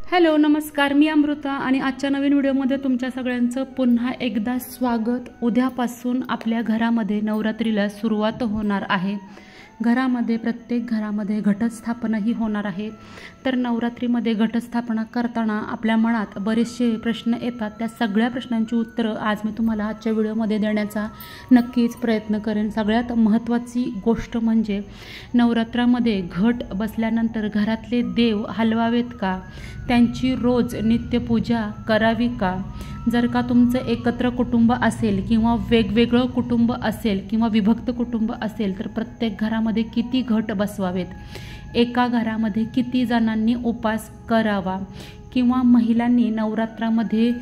Hello नमस्कार, मी अमृता आणि आजच्या नवीन व्हिडिओमध्ये तुमच्या सगळ्यांचं पुन्हा एकदा स्वागत। उद्यापासून आपल्या घरामध्ये नवरात्रीला सुरुवात होणार आहे। घरामध्ये प्रत्येक घरामध्ये घटस्थापना ही होणार आहे। तर नवरात्रीमध्ये घटस्थापना करताना आपल्या मनात बरेचसे प्रश्न येतात। त्या सगळ्या प्रश्नांची उत्तरं आज मी तुम्हाला आजच्या व्हिडिओमध्ये देण्याचा नक्कीच प्रयत्न करेन। सगळ्यात महत्त्वाची गोष्ट म्हणजे नवरात्रामध्ये घट बसल्यानंतर घरातले देव हलवावेत का, त्यांची रोज नित्यपूजा करावी का, जर का तुमचं एकत्र कुटुंब असेल किंवा वेगवेगळं कुटुंब असेल किंवा विभक्त कुटुंब असेल तर प्रत्येक घरामध्ये किती घट बसवावेत, एका घरामध्ये किती जणांनी उपास करावा, किंवा महिलांनी नवरात्रामध्ये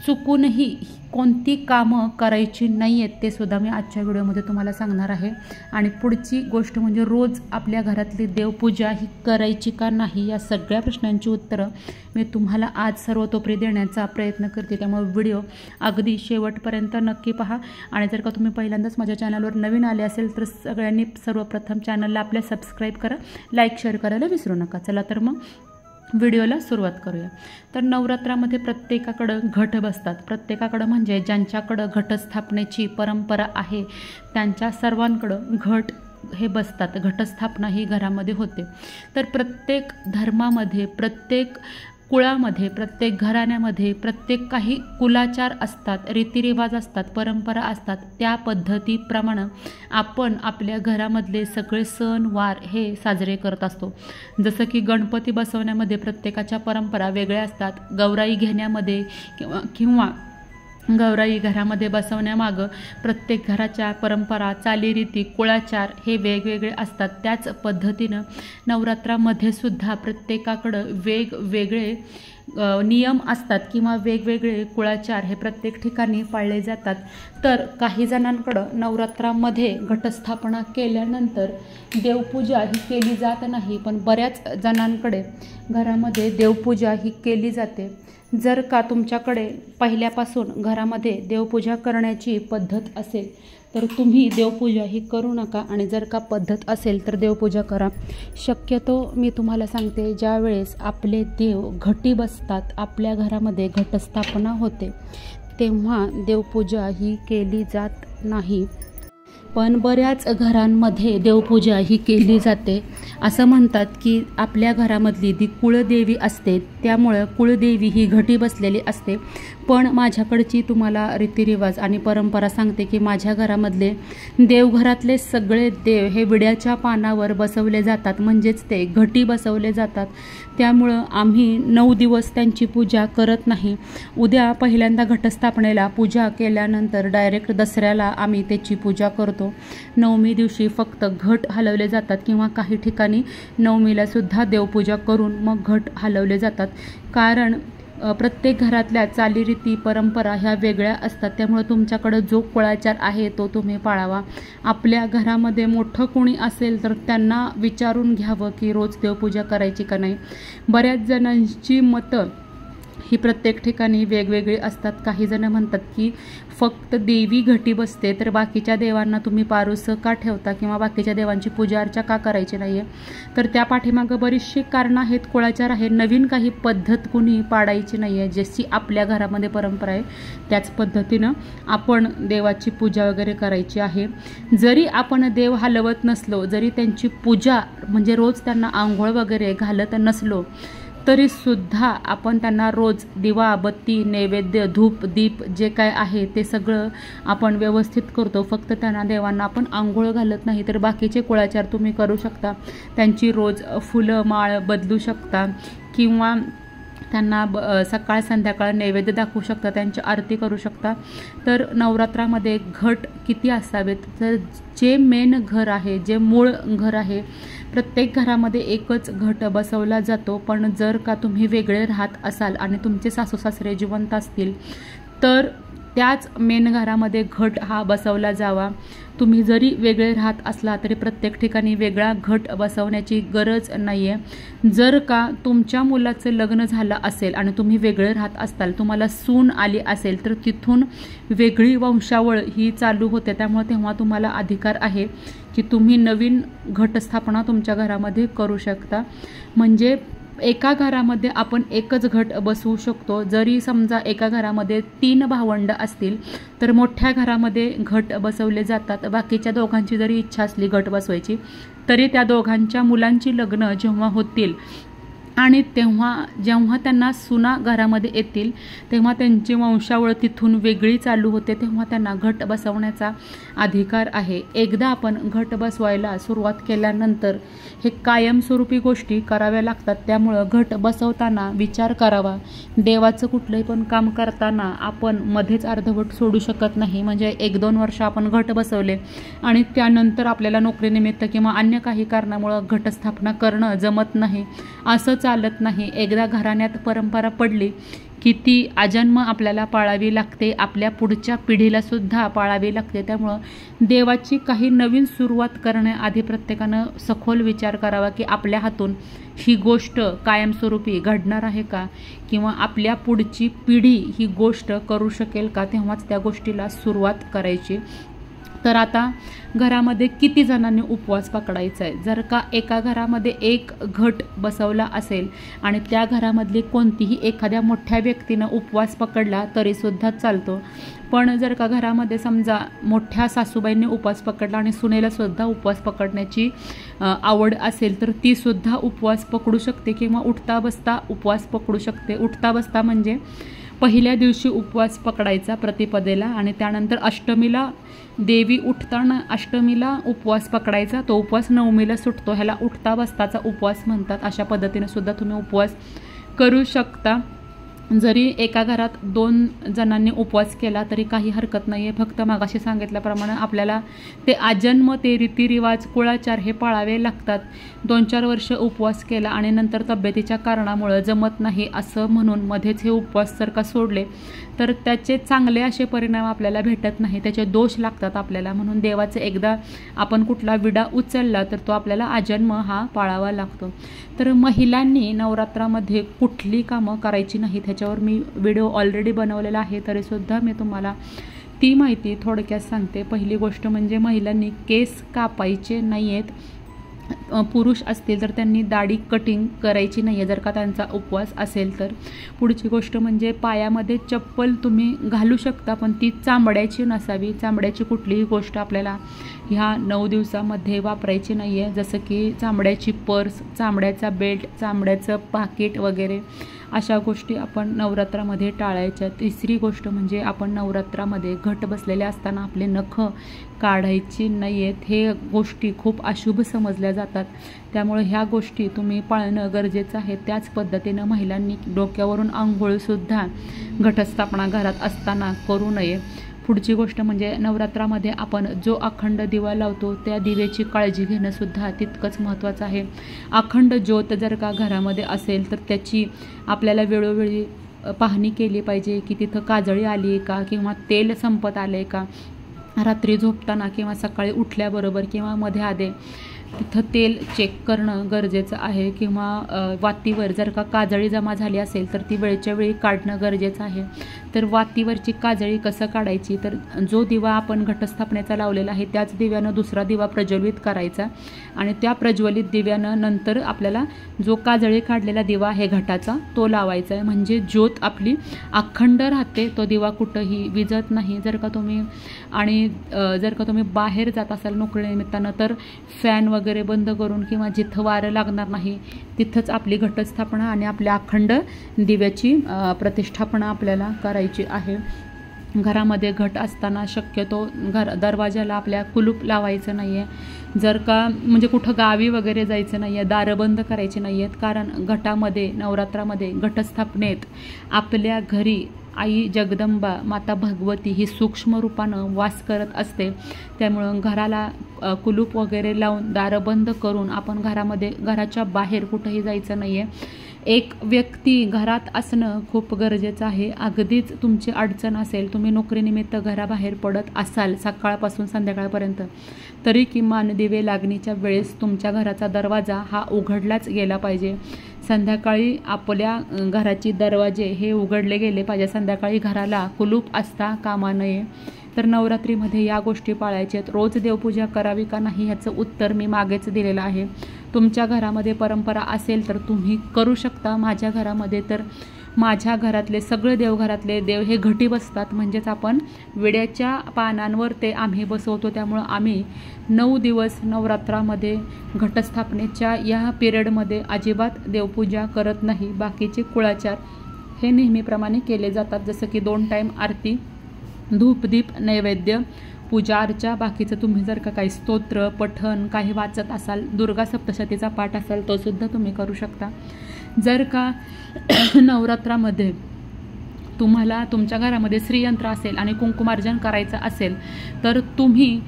चुकूनही कोणती कामं करायची नाही आहेत ते सुद्धा मी आजच्या व्हिडिओमध्ये तुम्हाला सांगणार आहे। आणि पुढची गोष्ट म्हणजे रोज आपल्या घरातली देवपूजा ही करायची का नाही, या सगळ्या प्रश्नांची उत्तरं मी तुम्हाला आज सर्वतोपरी देण्याचा प्रयत्न करते। त्यामुळे व्हिडिओ अगदी शेवटपर्यंत नक्की पहा। आणि जर का तुम्ही पहिल्यांदाच माझ्या चॅनलवर नवीन आले असेल तर सगळ्यांनी सर्वप्रथम चॅनलला आपल्या सबस्क्राईब करा, लाईक शेअर करायला विसरू नका। चला तर मग व्हिडिओला सुरुवात करूया। तर नवरात्रामध्ये प्रत्येकाकडं घट बसतात। प्रत्येकाकडं म्हणजे ज्यांच्याकडं घटस्थापनेची परंपरा आहे त्यांच्या सर्वांकडं घट हे बसतात, घटस्थापना ही घरामध्ये होते। तर प्रत्येक धर्मामध्ये, प्रत्येक कुळामध्ये, प्रत्येक घराण्यामध्ये प्रत्येक काही कुलाचार असतात, रीतिरिवाज असतात, परंपरा असतात। त्या पद्धतीप्रमाणे आपण आपल्या घरामधले सगळे सण वार हे साजरे करत असतो। जसं की गणपती बसवण्यामध्ये प्रत्येकाच्या परंपरा वेगळ्या असतात। गौराई घेण्यामध्ये किंवा गौराई घरामध्ये बसवण्यामागं प्रत्येक घराच्या परंपरा, चालीरीती, कुळाचार हे वेगवेगळे असतात। त्याच पद्धतीनं नवरात्रामध्ये सुद्धा प्रत्येकाकडं वेगवेगळे नियम असतात किंवा वेगवेगळे कुळाचार हे प्रत्येक ठिकाणी पाळले जातात। तर काही जणांकडं नवरात्रामध्ये घटस्थापना केल्यानंतर देवपूजा ही केली जात नाही, पण बऱ्याच जणांकडे घरामध्ये देवपूजा ही केली जाते। जर का तुमच्याकडे पहिल्यापासून घरामध्ये देवपूजा करण्याची पद्धत असेल तर तुम्ही देवपूजा ही करू नका, आणि जर का पद्धत असेल तर देवपूजा करा। शक्यतो मी तुम्हाला सांगते, ज्या वेळेस आपले देव घटी बसतात, आपल्या घरामध्ये घटस्थापना होते, तेव्हा देवपूजा ही केली जात नाही। पण बऱ्याच घरांमध्ये देवपूजा ही केली जाते। असं म्हणतात की आपल्या घरामधली ती कुळदेवी असते, त्यामुळं कुळदेवी ही घटी बसलेली असते। पण माझ्याकडची तुम्हाला रीतिरिवाज आणि परंपरा सांगते की माझ्या घरामधले देवघरातले सगळे देव हे विड्याच्या पानावर बसवले जातात, म्हणजेच ते घटी बसवले जातात। त्यामुळं आम्ही 9 दिवस त्यांची पूजा करत नाही। उद्या पहिल्यांदा घटस्थापनेला पूजा केल्यानंतर डायरेक्ट दसऱ्याला आम्ही त्याची पूजा करतो। नवमी दिवशी फक्त घट हलवले जातात किंवा काही ठिकाणी नवमीला सुद्धा देवपूजा करून मग घट हलवले जातात। कारण प्रत्येक घरातल्या चालीरीती परंपरा ह्या वेगळ्या असतात, त्यामुळे तुमच्याकडे जो कुळाचार आहे तो तुम्ही पाळावा। आपल्या घरामध्ये मोठं कोणी असेल तर त्यांना विचारून घ्यावं की रोज देवपूजा करायची का नाही। बऱ्याच जणांची मतं ही प्रत्येक ठिकाणी वेगवेगळी असतात। काही जण म्हणतात की फक्त देवी घटी बसते तर बाकीच्या देवांना तुम्ही पारुसं का ठेवता किंवा बाकीच्या देवांची पूजा अर्चा का करायची नाही आहे। तर त्या पाठीमागं बरीचशी कारणं आहेत, कुळाचार आहे। नवीन काही पद्धत कुणी पाडायची नाही आहे। जशी आपल्या घरामध्ये परंपरा आहे त्याच पद्धतीनं आपण देवाची पूजा वगैरे करायची आहे। जरी आपण देव हलवत नसलो, जरी त्यांची पूजा म्हणजे रोज त्यांना आंघोळ वगैरे घालत नसलो तरी सुद्धा आपण त्यांना रोज दिवा, बत्ती, नैवेद्य, धूप, दीप जे काय आहे ते सगळं आपण व्यवस्थित करतो। फक्त त्यांना देवांना आपण आंघोळ घालत नाही। तर बाकीचे कुळाचार तुम्ही करू शकता, त्यांची रोज फुलं माळ बदलू शकता किंवा त्यांना सकाळ संध्याकाळ नैवेद्य दाखवू शकता, त्यांची आरती करू शकता। तर नवरात्रामध्ये घट किती असावेत, तर जे मेन घर आहे, जे मूळ घर आहे, प्रत्येक घरामध्ये एकच घट बसवला जातो। पण जर का तुम्ही वेगळे राहत असाल आणि तुमचे सासू सासरे जिवंत असतील तर त्याच मेन घरामध्ये घट हा बसवला जावा। तुम्ही जरी वेगळे राहत असला तरी प्रत्येक ठिकाणी वेगळा घट बसवण्याची गरज नाही आहे। जर का तुमच्या मुलाचं लग्न झालं असेल आणि तुम्ही वेगळे राहत असताल, तुम्हाला सून आली असेल तर तिथून वेगळी वंशावळ ही चालू होते। त्यामुळे तेव्हा तुम्हाला अधिकार आहे की तुम्ही नवीन घटस्थापना तुमच्या घरामध्ये करू शकता। म्हणजे एका घरामध्ये आपण एकच घट बसवू शकतो. जरी समजा एका घरामध्ये 3 भावंड असतील तर मोठ्या घरामध्ये घट बसवले जातात. बाकीच्या दोघांची जरी इच्छा असली घट बसवायची तरी त्या दोघांच्या मुलांची लग्न जेव्हा होतील आणि जेव्हा त्यांना सुना घरामध्ये येतील तेव्हा त्यांची वंशावळ तिथून वेगळी चालू होते, तेव्हा त्यांना घट बसवण्याचा अधिकार आहे. एकदा आपण घट बसवायला सुरुवात केल्यानंतर हे कायमस्वरूपी गोष्टी कराव्या लागतात. त्यामुळं घट बसवताना विचार करावा. देवाचं कुठलंही पण काम करताना आपण मध्येच अर्धवट सोडू शकत नाही. म्हणजे 1-2 वर्ष आपण घट बसवले आणि त्यानंतर आपल्याला नोकरीनिमित्त किंवा अन्य काही कारणामुळं घटस्थापना करणं जमत नाही, असं चालत नाही. एकदा घराण्यात परंपरा पडली की ती आजन्म आपल्याला पाळावी लागते, आपल्या पुढच्या पिढीला सुद्धा पाळावी लागते. त्यामुळं देवाची काही नवीन सुरुवात करण्याआधी प्रत्येकानं सखोल विचार करावा की आपल्या हातून ही गोष्ट कायमस्वरूपी घडणार आहे का, किंवा आपल्या पुढची पिढी ही गोष्ट करू शकेल का, तेव्हाच त्या गोष्टीला सुरुवात करायची. तर आता घरामध्ये किती जणांनी उपवास पकडायचा आहे? जर का एका घरामध्ये एक घट बसवला असेल आणि त्या घरामधली कोणतीही एखाद्या मोठ्या व्यक्तीनं उपवास पकडला तरीसुद्धा चालतो. पण जर का घरामध्ये समजा मोठ्या सासूबाईंनी उपवास पकडला आणि सुनेलासुद्धा उपवास पकडण्याची आवड असेल तर तीसुद्धा उपवास पकडू शकते किंवा उठता बसता उपवास पकडू शकते. उठता बसता म्हणजे पहिल्या दिवशी उपवास पकडायचा प्रतिपदेला आणि त्यानंतर अष्टमीला देवी उठताना अष्टमीला उपवास पकडायचा. तो उपवास नवमीला सुटतो. ह्याला उठता बसताचा उपवास म्हणतात. अशा पद्धतीने सुद्धा तुम्ही उपवास करू शकता. जरी एका घरात 2 जणांनी उपवास केला तरी काही हरकत नाही आहे. फक्त मागाशी सांगितल्याप्रमाणे आपल्याला ते आजन्म, ते रीतिरिवाज, कुळाचार हे पाळावे लागतात. 2-4 वर्ष उपवास केला आणि नंतर तब्येतीच्या कारणामुळे जमत नाही असं म्हणून मध्येच हे उपवास जर का सोडले तर त्याचे चांगले असे परिणाम आपल्याला भेटत नाही, त्याचे दोष लागतात आपल्याला. म्हणून देवाचे एकदा आपण कुठला विडा उचलला तर तो आपल्याला आजन्म हा पाळावा लागतो. तर महिलांनी नवरात्रामध्ये कुठली कामं करायची नाहीत ह्याच्यावर मी व्हिडिओ ऑलरेडी बनवलेला आहे, तरीसुद्धा मी तुम्हाला ती माहिती थोडक्यात सांगते. पहिली गोष्ट म्हणजे महिलांनी केस कापायचे नाही आहेत. पुरुष असतील तर त्यांनी दाढी कटिंग करायची नाही आहे जर का त्यांचा उपवास असेल तर. पुढची गोष्ट म्हणजे पायामध्ये चप्पल तुम्ही घालू शकता पण ती चामड्याची नसावी. चामड्याची कुठलीही गोष्ट आपल्याला ह्या 9 दिवसामध्ये वापरायची नाही आहे. जसं की चामड्याची पर्स, चामड्याचा बेल्ट, चामड्याचं पाकिट वगैरे अशा गोष्टी आपण नवरात्रामध्ये टाळायच्या. तिसरी गोष्ट म्हणजे आपण नवरात्रामध्ये घट बसलेले असताना आपले नख काढायची नाही आहेत. हे गोष्टी खूप अशुभ समजल्या जातात. त्यामुळे ह्या गोष्टी तुम्ही पाळणं गरजेचं आहे. त्याच पद्धतीनं महिलांनी डोक्यावरून आंघोळसुद्धा घटस्थापना घरात असताना करू नये. पुढची गोष्ट म्हणजे नवरात्रामध्ये आपण जो अखंड दिवा लावतो त्या दिव्याची काळजी घेणंसुद्धा तितकंच महत्त्वाचं आहे. अखंड ज्योत जर का घरामध्ये असेल तर त्याची आपल्याला वेळोवेळी पाहणी केली पाहिजे की तिथं काजळी आली आहे का, किंवा तेल संपत आलं आहे का. रात्री झोपताना किंवा सकाळी उठल्याबरोबर किंवा मध्ये आधे तिथं तेल चेक करणं गरजेचं आहे. किंवा वातीवर जर का काजळी जमा झाली असेल तर ती वेळच्या वेळी काढणं गरजेचं आहे. तर वातीवरची काजळी कसं काढायची, तर जो दिवा आपण घटस्थापनेचा लावलेला आहे त्याच दिव्यानं दुसरा दिवा प्रज्वलित करायचा आणि त्या प्रज्वलित दिव्यानं नंतर आपल्याला जो काजळी काढलेला दिवा आहे घटाचा तो लावायचा आहे. म्हणजे ज्योत आपली अखंड राहते, तो दिवा कुठंही विजत नाही. जर का तुम्ही बाहेर जात असाल नोकरीनिमित्तानं तर फॅन वगैरे बंद करून किंवा जिथं वारं लागणार नाही तिथंच आपली घटस्थापना आणि आपल्या अखंड दिव्याची प्रतिष्ठापना आपल्याला करायची आहे. घरामध्ये घट असताना शक्यतो दरवाजाला आपल्या कुलूप लावायचं नाही आहे. जर का म्हणजे कुठं गावी वगैरे जायचं नाही आहे, दारं बंद करायची नाही आहेत. कारण घटामध्ये नवरात्रामध्ये घटस्थापनेत आपल्या घरी आई जगदंबा माता भगवती ही सूक्ष्म रूपानं वास करत असते. त्यामुळं घराला कुलूप वगैरे लावून दारं बंद करून आपण घराच्या बाहेर कुठंही जायचं नाही आहे. एक व्यक्ती घरात असणं खूप गरजेचं आहे. अगदीच तुमची अडचण असेल, तुम्ही नोकरीनिमित्त घराबाहेर पडत असाल सकाळपासून संध्याकाळपर्यंत, तरी किमान दिवे लागणीच्या वेळेस तुमच्या घराचा दरवाजा हा उघडलाच गेला पाहिजे. संध्याकाळी आपल्या घराची दरवाजे हे उघडले गेले पाहिजे. संध्याकाळी घराला कुलूप असता कामा नये. तर नवरात्रीमध्ये या गोष्टी पाळायच्या आहेत. रोज देवपूजा करावी का नाही ह्याचं उत्तर मी मागेच दिलेलं आहे. तुमच्या घरामध्ये परंपरा असेल तर तुम्ही करू शकता। माझ्या घरामध्ये तर माझ्या घरातले सगळे देवघरातले देव हे घटी बसतात, म्हणजेच आपण विड्याच्या पानांवर ते आम्ही बसवतो। त्यामुळं आम्ही 9 दिवस नवरात्रामध्ये घटस्थापनेच्या या पिरियडमध्ये अजिबात देवपूजा करत नाही। बाकीचे कुळाचार हे नेहमीप्रमाणे केले जातात, जसं की 2 टाईम आरती, धूपदीप, नैवेद्य, पूजा अर्चा। बाकीचं तुम्ही जर का काही स्तोत्र पठण काही वाचत असाल, दुर्गा सप्तशतीचा पाठ असाल तो सुद्धा तुम्ही करू शकता। जर का नवरात्रामध्ये तुम्हाला तुमच्या घरामध्ये श्रीयंत्र असेल आणि कुंकुमार्जन करायचं असेल तर तुम्ही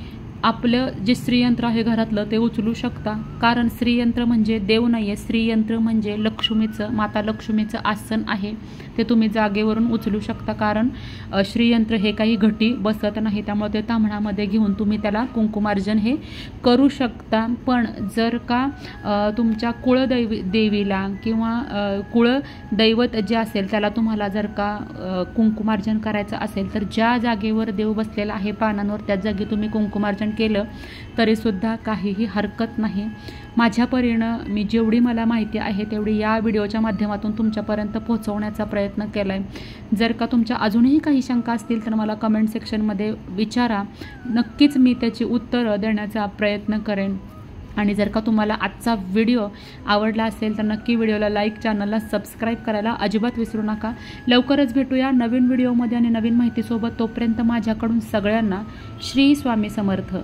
आपलं जे श्रीयंत्र आहे घरातलं ते उचलू शकता, कारण श्रीयंत्र म्हणजे देव नाही आहे, श्रीयंत्र म्हणजे लक्ष्मीचं, माता लक्ष्मीचं आसन आहे, ते तुम्ही जागेवरून उचलू शकता। कारण श्रीयंत्र हे काही घटी बसत नाही, त्यामुळे ते ताम्हणामध्ये घेऊन तुम्ही त्याला कुंकुमार्जन हे करू शकता। पण जर का तुमच्या देवीला किंवा कुळदैवत जे असेल त्याला तुम्हाला जर का कुंकुमार्जन करायचं असेल तर ज्या जागेवर देव बसलेला आहे पानांवर त्याच जागी तुम्ही कुंकुमार्जन केलं तरी सुद्धा काहीही हरकत नाही। माझ्या परीनं मी जेवढी मला माहिती आहे तेवढी या व्हिडिओच्या माध्यमातून तुमच्यापर्यंत पोहोचवण्याचा प्रयत्न केला आहे। जर का तुमच्या अजूनही काही शंका असतील तर मला कमेंट सेक्शनमध्ये विचारा, नक्कीच मी त्याची उत्तरं देण्याचा प्रयत्न करेन। आणि जर का तुम्हाला आजचा व्हिडिओ आवडला असेल तर नक्की व्हिडिओला लाईक, चॅनलला सबस्क्राईब करायला अजिबात विसरू नका। लवकरच भेटूया नवीन व्हिडिओमध्ये आणि नवीन माहितीसोबत। तोपर्यंत माझ्याकडून सगळ्यांना श्री स्वामी समर्थ।